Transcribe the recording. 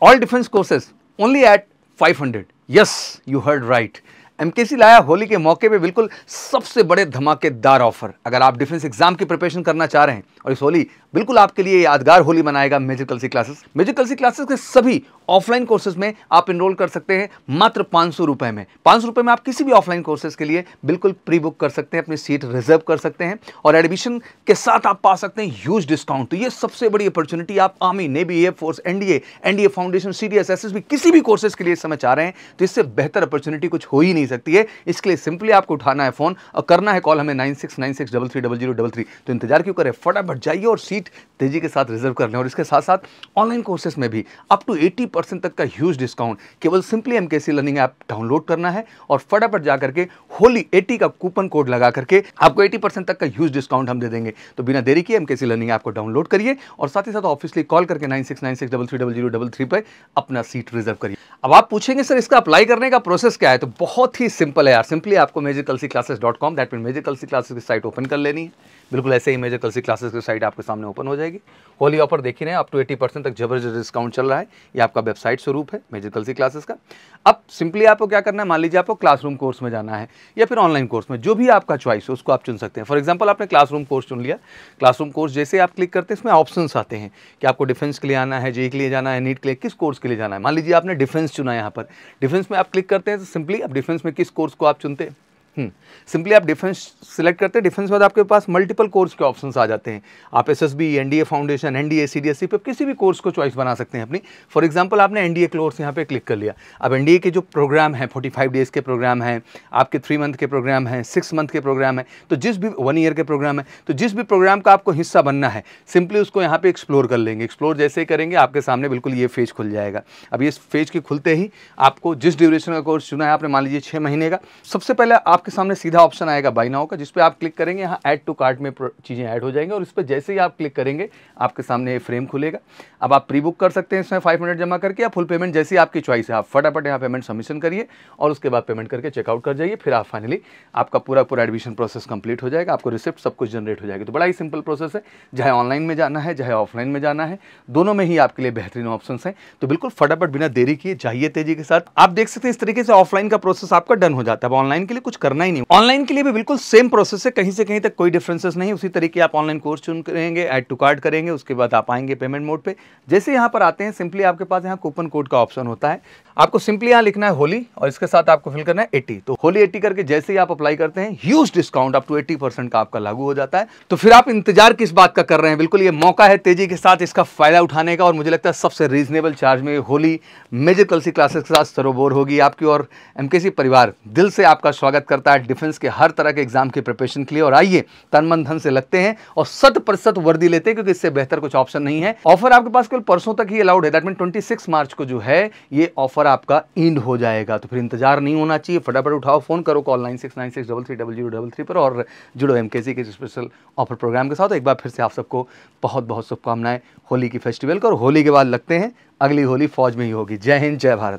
All defence courses only at 500। Yes, you heard right. MKC लाया होली के मौके पे बिल्कुल सबसे बड़े धमाकेदार ऑफर। अगर आप डिफेंस एग्जाम की प्रिपरेशन करना चाह रहे हैं और इस होली बिल्कुल आपके लिए यादगार होली मनाएगा magic Kalsi classes. Magic Kalsi classes के सभी ऑफलाइन कोर्सेज में आप एनरोल कर सकते हैं मात्र 500 रुपए में। 500 रुपए में आप किसी भी ऑफलाइन कोर्सेज के लिए बिल्कुल प्री बुक कर सकते हैं, अपनी सीट रिजर्व कर सकते हैं और एडमिशन के साथ आप पा सकते हैं ह्यूज डिस्काउंट। तो ये सबसे बड़ी अपॉर्चुनिटी आप army, navy, air force, NDA foundation, CDS, SSB किसी भी कोर्सेज के लिए इस समय चाह रहे हैं तो इससे बेहतर अपॉर्चुनिटी कुछ हो ही नहीं सकती है। इसके लिए सिंपली आपको उठाना है फोन और करना है कॉल हमें 9696330033। तो इंतजार क्यों करें, फटाफट जाइए और सीट तेजी के साथ रिजर्व कर लें। और इसके साथ साथ ऑनलाइन कोर्सेज में भी अप टू 80% तक का ह्यूज डिस्काउंट। केवल simply MKC learning app download करना है और फटाफट जाकर के होली 80 का कूपन कोड लगा करके आपको 80% तक का ह्यूज डिस्काउंट हम दे देंगे। तो बिना देरी किए एमकेसी लर्निंग ऐप को डाउनलोड करिए और साथ ही साथ ऑफिशियली कॉल करके 9696330033 पर अपना सीट रिजर्व करिए। अब आप पूछेंगे सर इसका अप्लाई करने का प्रोसेस क्या है, तो बहुत ही सिंपल है यार। सिंपली आपको magickalsiclasses.com that mean magic Kalsi classes की साइट ओपन कर लेनी है। बिल्कुल ऐसे ही मैजिक कलसी क्लासेस की साइट आपके सामने ओपन हो जाएगी। होली ऑफर देख ही रहे हैं, अप टू 80% तक जबरदस्त डिस्काउंट चल रहा है। ये आपका वेबसाइट स्वरूप है मैजिक कलसी क्लासेस का। अब सिंपली आपको क्या करना है, मान लीजिए आपको क्लासरूम कोर्स में जाना है या फिर ऑनलाइन कोर्स में, जो भी आपका चॉइस हो उसको आप चुन सकते हैं। फॉर एग्जाम्पल आपने क्लासरूम कोर्स चुन लिया। क्लासरूम कोर्स जैसे आप क्लिक करते हैं इसमें ऑप्शंस आते हैं कि आपको डिफेंस के लिए आना है, जेई के लिए जाना है, नीट के लिए, किस कोर्स के लिए जाना है। मान लीजिए आपने डिफेंस चुना है। यहाँ पर डिफेंस में आप क्लिक करते हैं तो सिंपली अब डिफेंस में किस कोर्स को आप चुनते हैं, सिंपली आप डिफेंस सिलेक्ट करते हैं। डिफेंस के बाद आपके पास मल्टीपल कोर्स के ऑप्शंस आ जाते हैं। आप SSB, NDA foundation, NDA, CDSC पे किसी भी कोर्स को चॉइस बना सकते हैं अपनी। फॉर एग्जांपल आपने एनडीए कोर्स यहाँ पे क्लिक कर लिया। अब एनडीए के जो प्रोग्राम है 45 डेज के प्रोग्राम हैं, आपके 3 मंथ के प्रोग्राम हैं, 6 मंथ के प्रोग्राम है, तो जिस भी 1 ईयर के प्रोग्राम है, तो जिस भी प्रोग्राम का आपको हिस्सा बनना है सिंपली उसको यहाँ पे एक्सप्लोर कर लेंगे। एक्सप्लोर जैसे ही करेंगे आपके सामने बिल्कुल ये फेज खुल जाएगा। अब ये फेज के खुलते ही आपको जिस ड्यूरेशन का कोर्स चुना है आपने, मान लीजिए 6 महीने का, सबसे पहले आपके सामने सीधा ऑप्शन आएगा बाय नाउ का, जिस पे आप क्लिक करेंगे यहाँ ऐड टू कार्ट में चीजें ऐड हो जाएंगी और इस पे जैसे ही आप क्लिक करेंगे आपके सामने ये फ्रेम खुलेगा। अब आप प्री बुक कर सकते हैं इसमें 5 मिनट जमा करके या फुल पेमेंट जैसी आपकी चॉइस है। आप फटाफट यहाँ पेमेंट सबमिशन करिए और उसके बाद पेमेंट करके चेकआउट कर जाइए। फिर आप फाइनली आपका पूरा एडमिशन प्रोसेस कंप्लीट हो जाएगा, आपको रिसिप्ट सब कुछ जनरेट हो जाएगी। तो बड़ा ही सिंपल प्रोसेस है, चाहे ऑनलाइन में जाना है चाहे ऑफलाइन में जाना है, दोनों में ही आपके लिए बेहतरीन ऑप्शन है। तो बिल्कुल फटाफट बिना देरी किए जाइए तेजी के साथ। आप देख सकते हैं इस तरीके से ऑफलाइन का प्रोसेस आपका डन हो जाता है। अब ऑनलाइन के लिए कुछ करना ही नहीं। ऑनलाइन के लिए भी बिल्कुल सेम प्रोसेस है, कहीं से कहीं तक कोई डिफरेंसेस नहीं। उसी तरीके आप ऑनलाइन कोर्स चुन करेंगे, ऐड टू कार्ट करेंगे, उसके बाद आप आएंगे पेमेंट मोड पे। जैसे यहाँ पर आते हैं सिंपली आपके पास यहाँ कूपन कोड का ऑप्शन होता है। आपको सिंपली यहाँ लिखना है होली और इसके साथ आपको फिल करना है 80। तो होली 80 करके जैसे ही आप अप्लाई करते हैं ह्यूज डिस्काउंट अप टू 80% का आपका लागू हो जाता है। तो फिर आप इंतजार किस बात का कर रहे हैं, बिल्कुल ये मौका है तेजी के साथ इसका फायदा उठाने का। और मुझे लगता है सबसे रीजनेबल चार्ज में होली मैजिक कलसी क्लासेस के साथ सरोबोर होगी आपकी। और एमकेसी परिवार दिल से आपका स्वागत करता है डिफेंस के हर तरह के एग्जाम की प्रिपरेशन के लिए। और आइए तन मन धन से लगते हैं और 100% वर्दी लेते हैं, क्योंकि इससे बेहतर कुछ ऑप्शन नहीं है। ऑफर आपके पास केवल परसों तक ही अलाउड है, दैट मीन 26 मार्च को जो है ये ऑफर आपका एंड हो जाएगा। तो फिर इंतजार नहीं होना चाहिए, फटाफट उठाओ फोन करो, कॉल 9696330033 पर और जुड़ो एमकेसी के स्पेशल ऑफर प्रोग्राम के साथ। एक बार फिर से आप सबको बहुत बहुत शुभकामनाएं होली की फेस्टिवल को। और होली के बाद लगते हैं अगली होली फौज में ही होगी। जय हिंद, जय भारत।